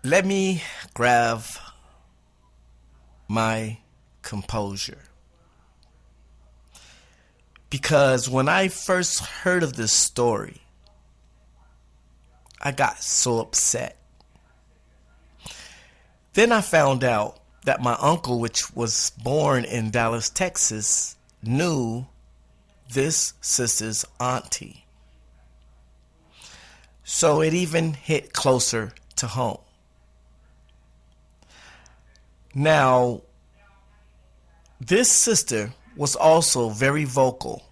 Let me grab my composure. Because when I first heard of this story, I got so upset. Then I found out that my uncle, which was born in Dallas, Texas, knew this sister's auntie. So it even hit closer to home. Now, this sister was also very vocal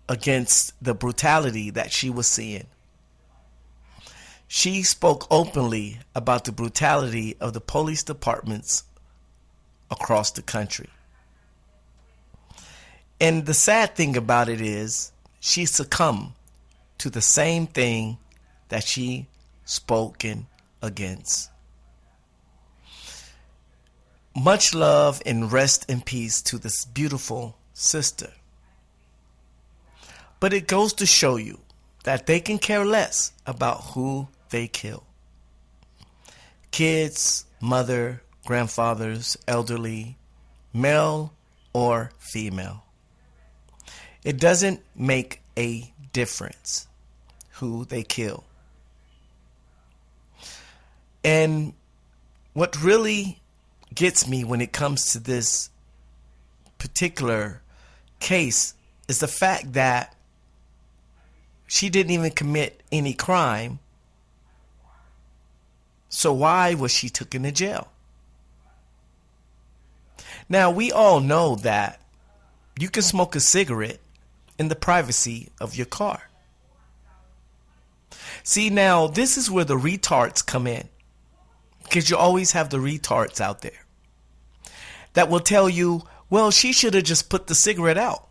against the brutality that she was seeing. She spoke openly about the brutality of the police departments across the country. And the sad thing about it is she succumbed to the same thing that she spoken against. Much love and rest in peace to this beautiful sister. But it goes to show you that they can care less about who they kill. Kids, mother, grandfathers, elderly, male or female. It doesn't make a difference who they kill. And what really gets me when it comes to this particular case is the fact that she didn't even commit any crime. So why was she taken to jail? Now, we all know that you can smoke a cigarette in the privacy of your car. See, now, this is where the retards come in. Because you always have the retards out there that will tell you, well, she should have just put the cigarette out.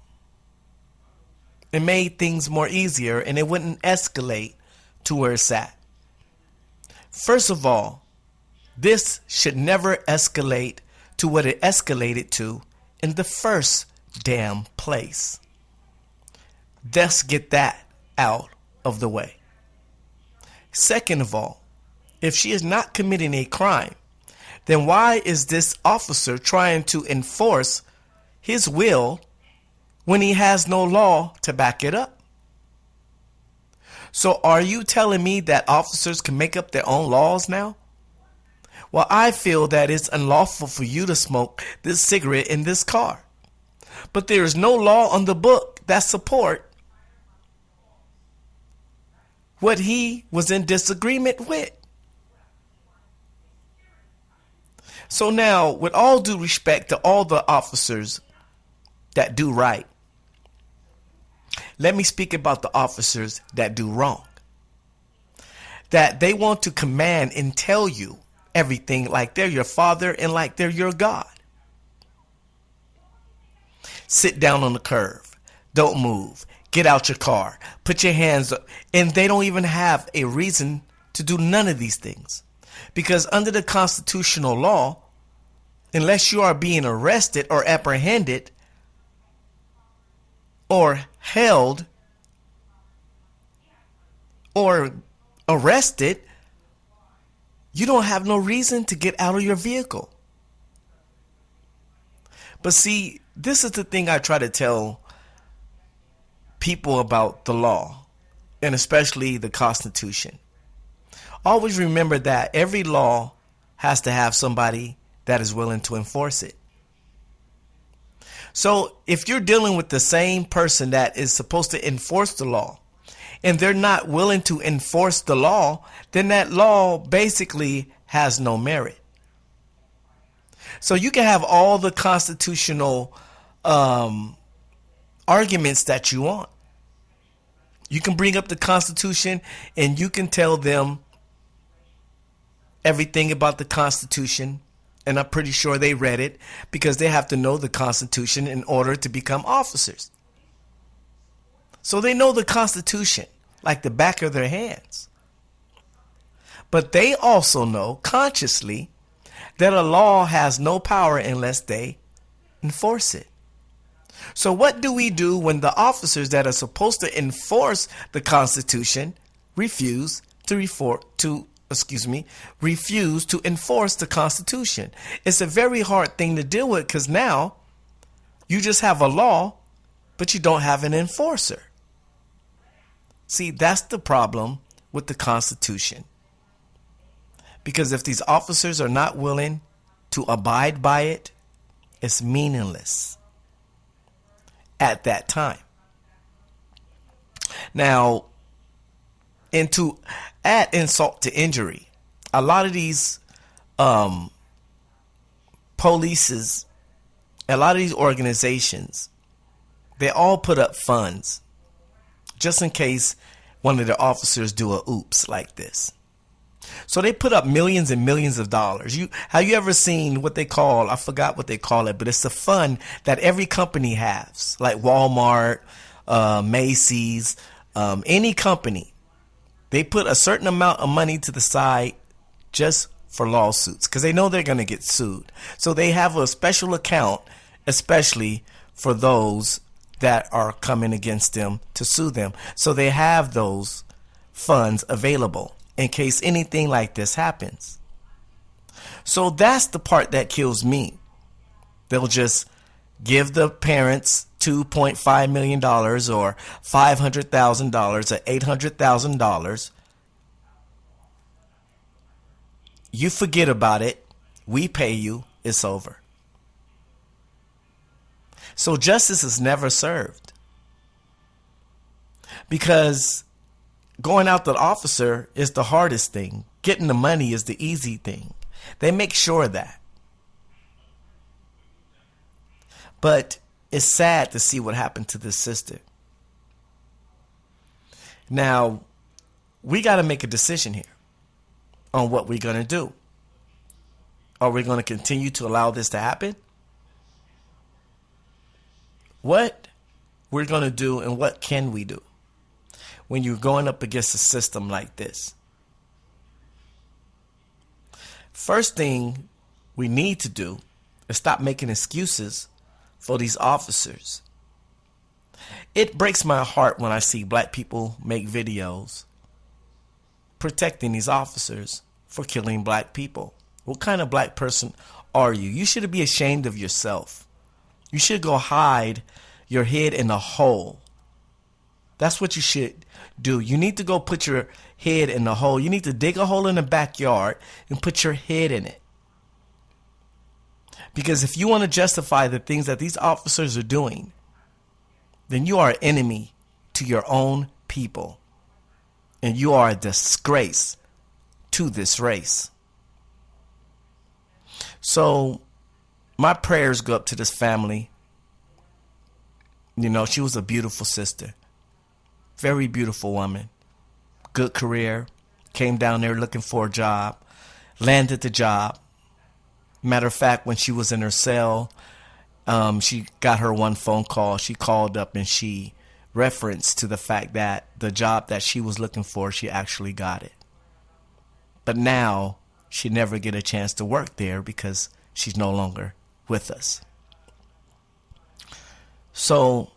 It made things more easier and it wouldn't escalate to where it's at. First of all, this should never escalate to what it escalated to in the first damn place. Let's get that out of the way. Second of all, if she is not committing a crime, then why is this officer trying to enforce his will when he has no law to back it up? So are you telling me that officers can make up their own laws now? Well, I feel that it's unlawful for you to smoke this cigarette in this car. But there is no law on the book that support what he was in disagreement with. So now, with all due respect to all the officers that do right, let me speak about the officers that do wrong. That they want to command and tell you everything like they're your father and like they're your God. Sit down on the curve. Don't move. Get out your car. Put your hands up. And they don't even have a reason to do none of these things. Because under the constitutional law, unless you are being arrested or apprehended or held or arrested, you don't have no reason to get out of your vehicle. But see, this is the thing I try to tell people about the law, and especially the Constitution. Always remember that every law has to have somebody that is willing to enforce it. So if you're dealing with the same person that is supposed to enforce the law, and they're not willing to enforce the law, then that law basically has no merit. So you can have all the constitutional arguments that you want. You can bring up the Constitution and you can tell them everything about the Constitution. And I'm pretty sure they read it because they have to know the Constitution in order to become officers. So they know the Constitution like the back of their hands. But they also know consciously that a law has no power unless they enforce it. So what do we do when the officers that are supposed to enforce the Constitution refuse to refuse to enforce the Constitution. It's a very hard thing to deal with because now you just have a law, but you don't have an enforcer. See, that's the problem with the Constitution. Because if these officers are not willing to abide by it, it's meaningless at that time. Now, and to add insult to injury, a lot of these polices, a lot of these organizations, they all put up funds just in case one of their officers do a oops like this. So they put up millions and millions of dollars. Have you ever seen what they call, I forgot what they call it, but it's a fund that every company has, like Walmart, Macy's, any company. They put a certain amount of money to the side just for lawsuits because they know they're going to get sued. So they have a special account, especially for those that are coming against them to sue them. So they have those funds available in case anything like this happens. So that's the part that kills me. They'll just give the parents $2.5 million or $500,000 or $800,000. You forget about it. We pay you. It's over. So justice is never served. Because going after the officer is the hardest thing. Getting the money is the easy thing. They make sure of that. But it's sad to see what happened to this sister. Now, we got to make a decision here on what we're going to do. Are we going to continue to allow this to happen? What we're going to do and what can we do when you're going up against a system like this? First thing we need to do is stop making excuses for these officers. It breaks my heart when I see black people make videos protecting these officers for killing black people. What kind of black person are you? You should be ashamed of yourself. You should go hide your head in a hole. That's what you should do. You need to go put your head in the hole. You need to dig a hole in the backyard and put your head in it. Because if you want to justify the things that these officers are doing, then you are an enemy to your own people. And you are a disgrace to this race. So my prayers go up to this family. You know, she was a beautiful sister. Very beautiful woman. Good career. Came down there looking for a job. Landed the job. Matter of fact, when she was in her cell, she got her one phone call. She called up and she referenced to the fact that the job that she was looking for, she actually got it. But now she never get a chance to work there because she's no longer with us. So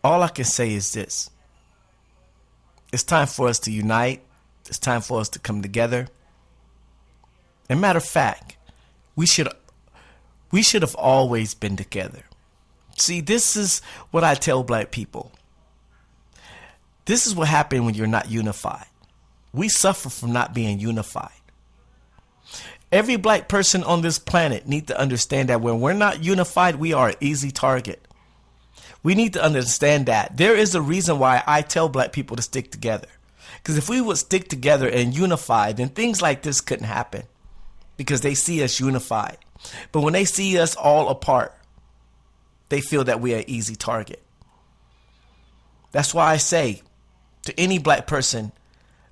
all I can say is this. It's time for us to unite. It's time for us to come together. And matter of fact, we should have always been together. See, this is what I tell black people. This is what happened when you're not unified. We suffer from not being unified. Every black person on this planet needs to understand that when we're not unified, we are an easy target. We need to understand that. There is a reason why I tell black people to stick together. Because if we would stick together and unify, then things like this couldn't happen. Because they see us unified. But when they see us all apart, they feel that we are an easy target. That's why I say to any black person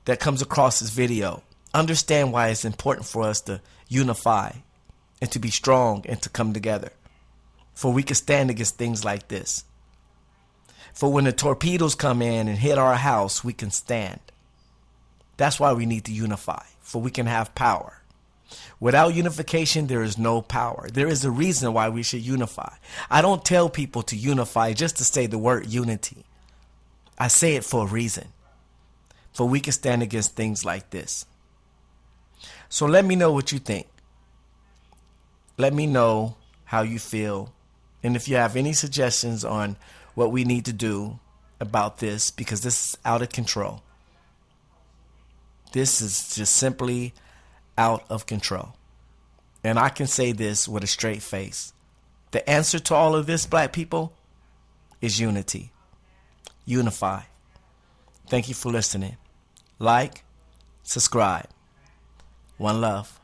that comes across this video, understand why it's important for us to unify and to be strong and to come together. For we can stand against things like this. For when the torpedoes come in and hit our house, we can stand. That's why we need to unify, for we can have power. Without unification, there is no power. There is a reason why we should unify. I don't tell people to unify just to say the word unity. I say it for a reason. for we can stand against things like this. So let me know what you think. Let me know how you feel. And if you have any suggestions on what we need to do about this, because this is out of control. This is just simply out of control. And I can say this with a straight face. The answer to all of this, black people, is unity. Unify. Thank you for listening. Like, subscribe. One love.